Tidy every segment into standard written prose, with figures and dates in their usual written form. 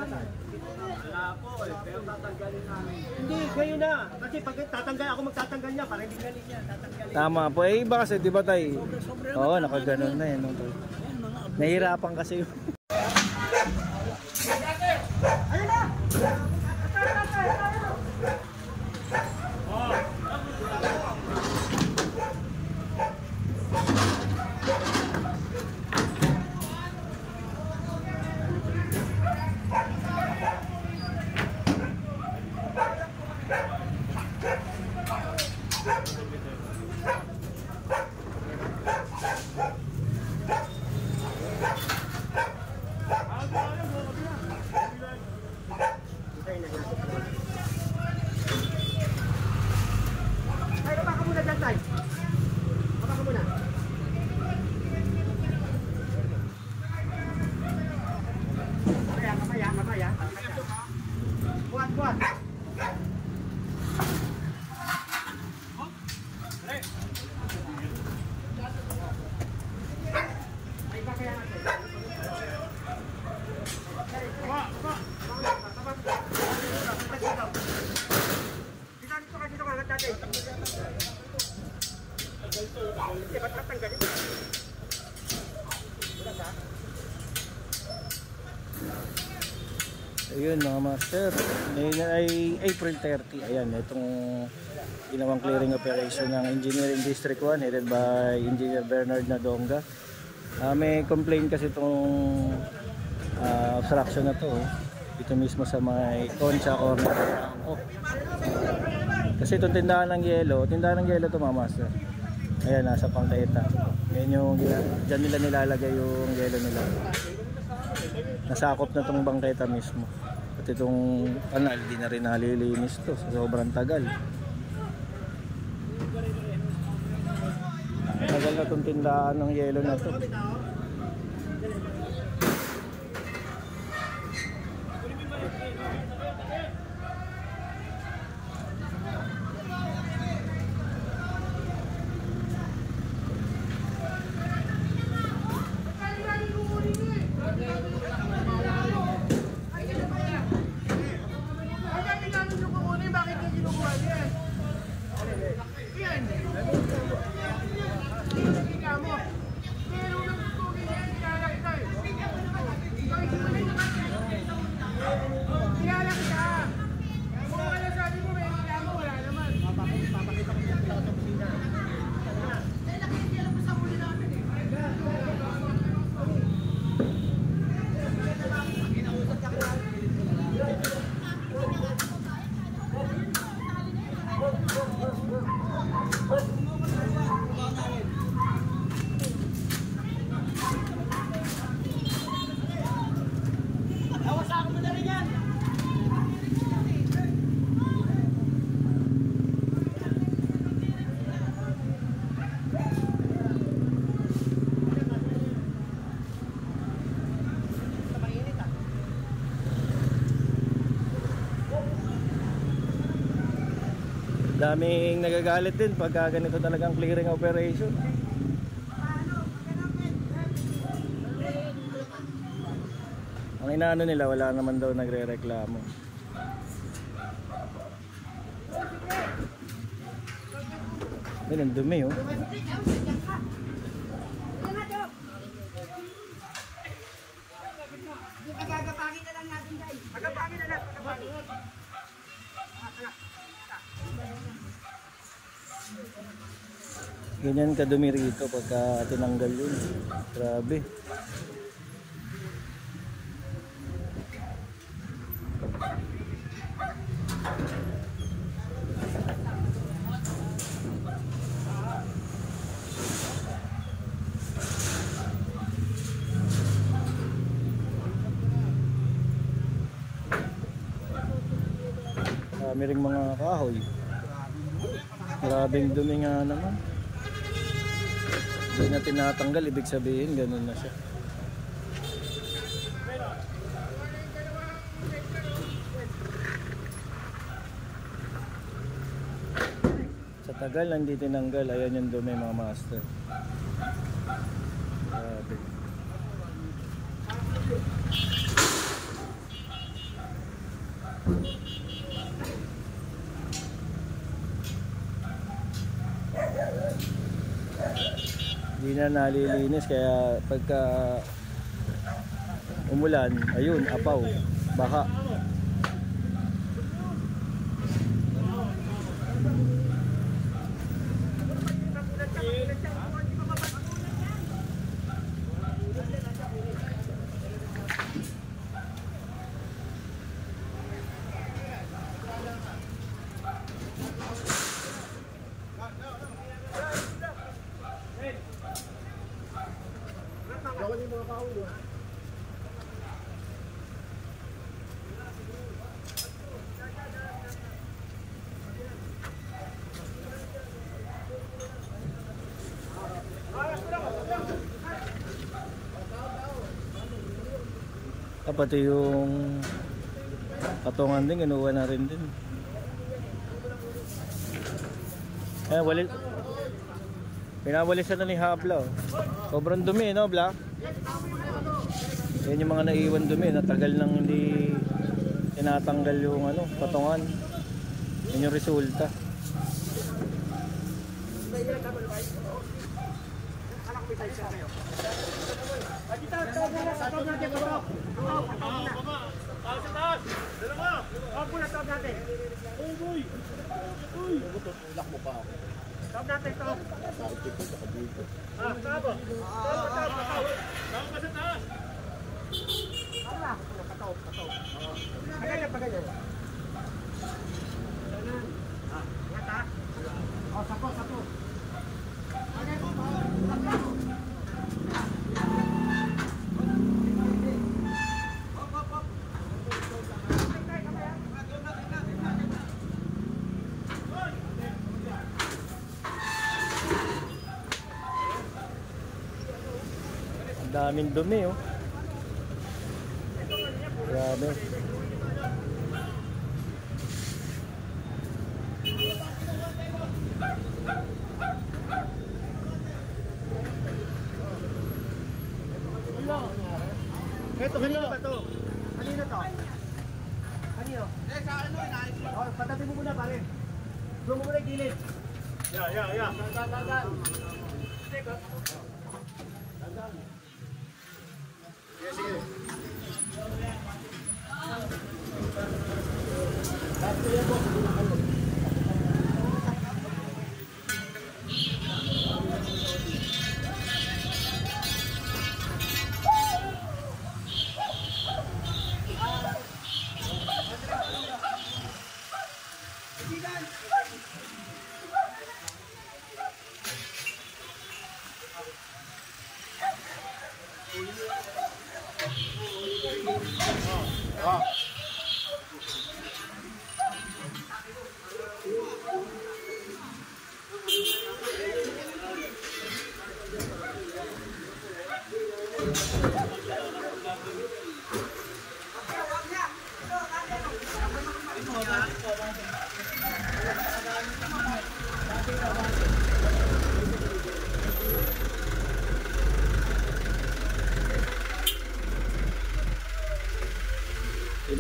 Wala po eh, pero tatanggalin namin. Hindi, kayo na. Kasi pag tatanggal ako, magtatanggal niya para hindi galing niya. Tatanggalin. Tama po. Eh, iba kasi, di ba tayo? Oo, nakaganon na yun. Nahihirapan kasi yun. Ayun na! Ayun mga master, ngayon ay April 30. Ayan, itong ginawang clearing operation ng Engineering District 1 headed by Engineer Bernard Nadonga. May complaint kasi itong obstruction na to dito mismo sa may Concha corner. Kasi itong tindahan ng yelo to mga master. Ayan, nasa Pangkaeta. Yan yung dyan nila nilalagay yung yelo nila. Nasakop na itong bangketa mismo. At itong kanal, di na rin nalilinis to. Sobrang tagal. Tagal na itong tindahan ng yelo na to. Daming nagagalit din pagka ganito talagang clearing operation. Ang inaano nila, wala naman daw nagre-reklamo. Ayun, ang dumi oh. Agagapangin na lang natin guys. Agapangin na lang. Ganyan kadumi rito pagka tinanggal yun. Grabe. Marami ring mga kahoy. Grabing dumi nga naman. Hindi na tinatanggal, ibig sabihin ganun na siya. Sa tagal na hindi tinanggal, ayan yung dumi mga master. Grabe. Hindi na nalilinis kaya pagka umulan, ayun, apaw, baha. Pati yung patungan din, kinuha na rin din. Pinawalisan na ni Habla. Sobrang dumi, no, Bla? Yan yung mga naiwan dumi. Natagal nang hindi tinatanggal yung patungan. Yan yung resulta. Daming dumi, oh. Grabe. Ito, kanino ba to? Kanino to? Kanino? Sa ano, oh, patabi mo muna, pare. Doon mo muna yung gilid. Yeah. Sige.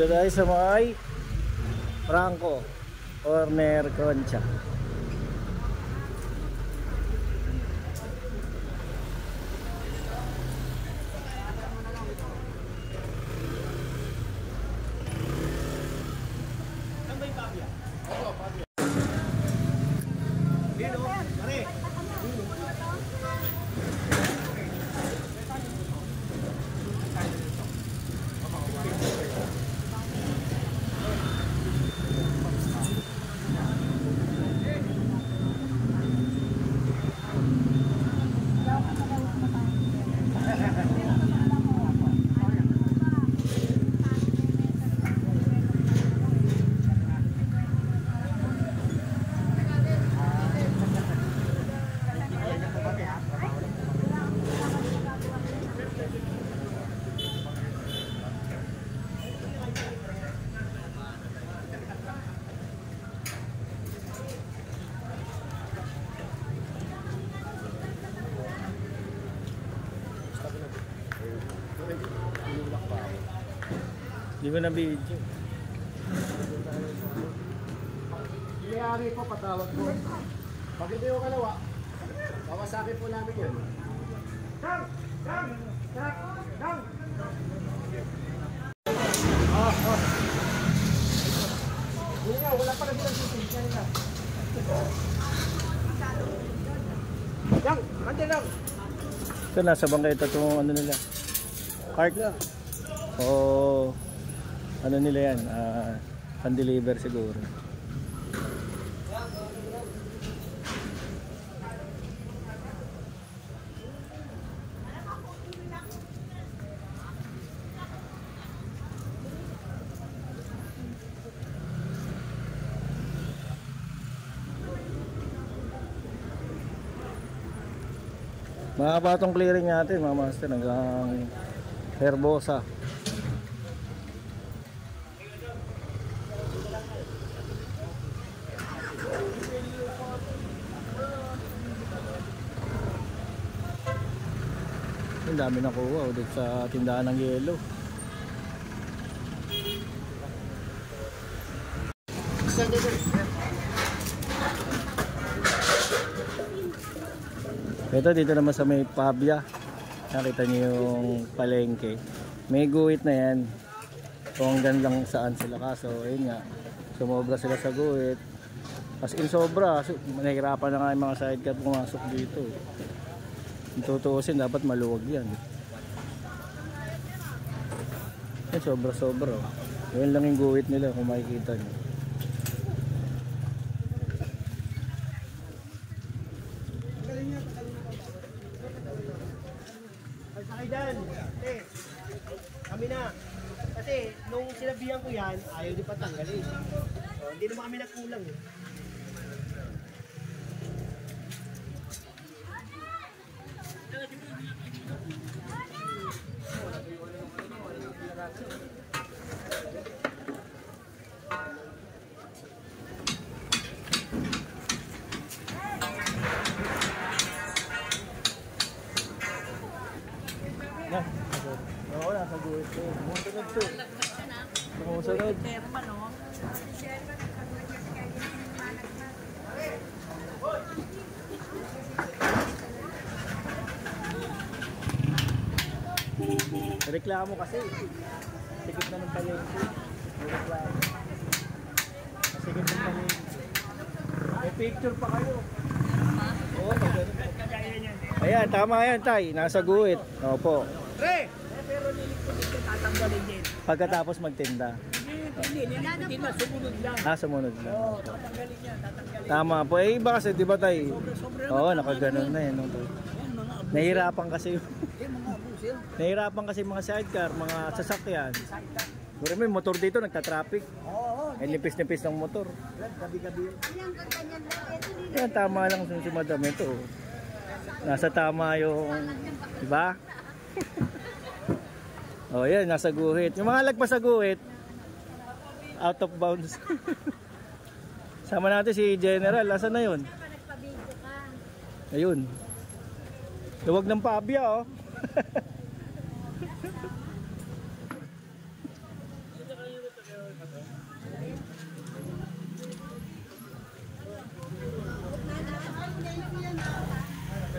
Dito tayo sa may Franco Corner Concha. Hindi ko na video. Iyari po, patawag po. Pag hindi ko kalawa, kawasakin po namin yun. Dang! Dang! Dang! Dang! Wala pa kasi ng sisig. Dang! Kante lang! Ito nasa bangketa itong ano nila. Cart. O ano nila yan. Pan-deliver siguro. Mahaba itong clearing natin mga master hanggang Herbosa. Ang dami nakuha dito sa tindahan ng yelo. Ito dito naman sa may Pabia. Nakita niyo yung palengke. May guhit na yan. Kung hanggang lang saan sila, kaso ayun nga, sumobra sila sa guhit. As in sobra, nahihirapan na nga yung mga sidecar pumasok dito. Kung tutuusin, dapat maluwag yan. Yan, sobra. Yan lang yung guhit nila kung makikita nyo. Sakay dyan. Kami na. Kasi nung sinabihan ko yan, ayaw di patanggalin. So, hindi naman kami nagkulang. Na, oo, nasa guhit ko. Sumusunod to. Sumusunod. Reklamo kasi. Sikip na ng palengke. Reklamo. Sikip ng palengke. May picture pa kayo. Oo, ganun po. Ayan, tama yan, Tay. Nasa guhit. Opo. Pre! Pero lilikod tatanggalin din. Pagkatapos magtinda. Hindi na, sumunod lang. Sumunod lang. Oo, tatanggalin niya, tatanggalin. Tama po. Eh, iba kasi, di ba, Tay? Oo, nakaganon na yan. Nahihirapan kasi yung... Nahihirapan kasi mga sidecar, mga sasakyan. Pero may motor dito, nagta-traffic. Ay, nipis-nipis ng motor. Gabi-gabi. Yan, tama lang si Madam ito. Nasa tama yung... Diba? Oh, yan, nasa guhit. Yung mga lagpas sa guhit, out of bounds. Sama natin si General. Asan na yun? Ayun. Luwag ng Pabia, oh.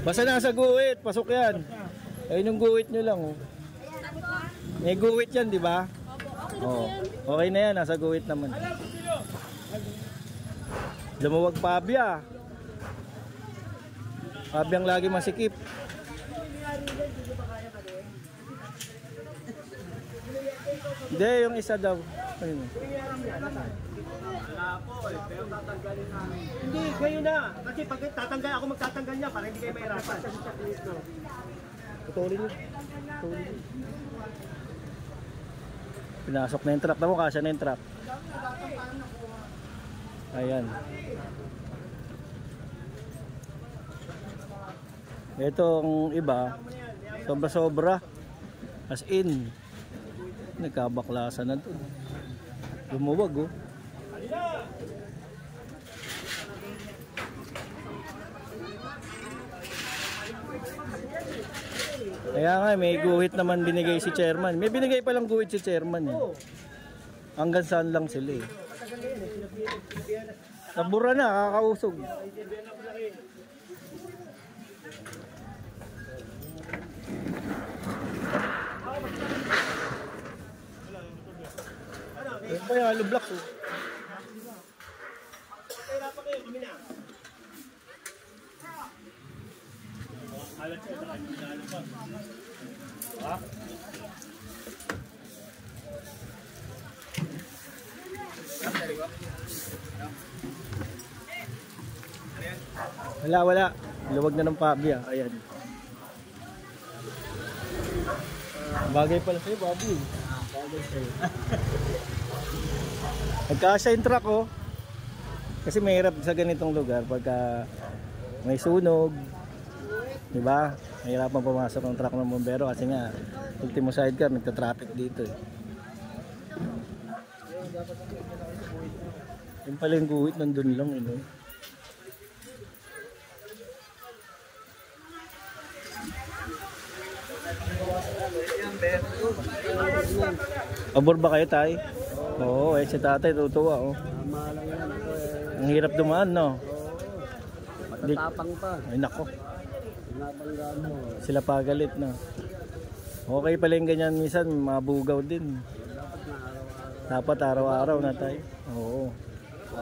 Basta nasa guhit, pasok yan. Ayun yung guhit nyo lang, oh. May guhit yan, di ba? Oh, okay na yan, nasa guhit naman. Lumuwag Pabia. Pabiang lagi masikip. Hindi, yung isa daw. Ayun. Wala po eh, pero tatanggalin namin. Hindi, kayo na. Kasi pag tatanggal ako, magtatanggal niya para hindi kayo mahirapan. Putulin nyo. Putulin nyo. Pinasok na yung truck. Tamo, kasya na yung truck. Ayan. Itong iba, sobra-sobra. As in, nagkabaklasan na to. Lumuwag, oh. Kaya nga, may guhit naman binigay si chairman. May binigay palang guhit si chairman, eh. Hanggang saan lang sila, eh. Nabura na, kakausog. pa yung hollow blocks oh. Kaya pa kayo, kami na. Wala. Luwag na ng Pabi ah. Ayan. Bagay pala sa'yo, Pabi. Bagay sa'yo. Nagkasya yung truck oh. Kasi mahirap sa ganitong lugar pagka may sunog. Diba? Mahirapan pumasok ng truck ng bombero kasi nga ultimo sidecar, nagta-traffic dito eh. Yung pala yung guhit nandun lang eh. No? Pabor ba kayo tay? Oo, si tatay tutuwa oh. Ang hirap dumaan no? Matatapang pa. Ay nako. Nabanggaan mo. Sila pagalit no. Okay pala yung ganyan minsan, mabugaw din. Dapat araw-araw na tayo. Oo.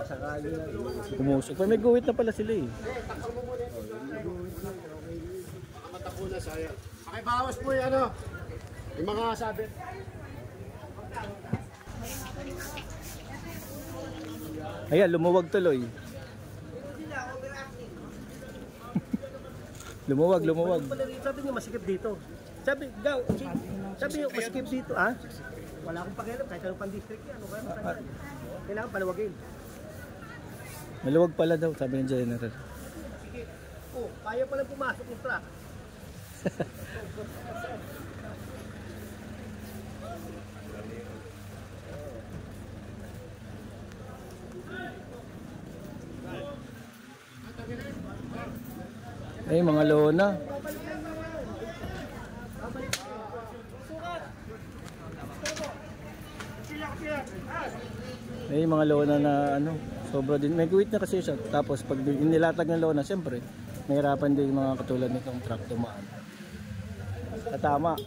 Sakali na. Pumusok. Pero may guhit na pala sila eh. Makamatako na saya. Pakibawas po yung ano. Yung mga sabit. Ayan, lumuwag tuloy. Lumuwag. Sabi niyo masikip dito. Sabi niyo masikip dito, ha? Wala akong pakialam kahit anong pan-district yan. Ano kaya matanggal? Kailangan palawagin. Maluwag pala daw, sabi ng general. Sige. Oh, kaya pala pumasok yung truck. Eh, mga lona. Eh, mga lona na ano, sobra din. May guhit na kasi siya. Tapos pag inilatag ng lona, siyempre, mahirapan din yung mga katulad nitong truck dumaan. Tama.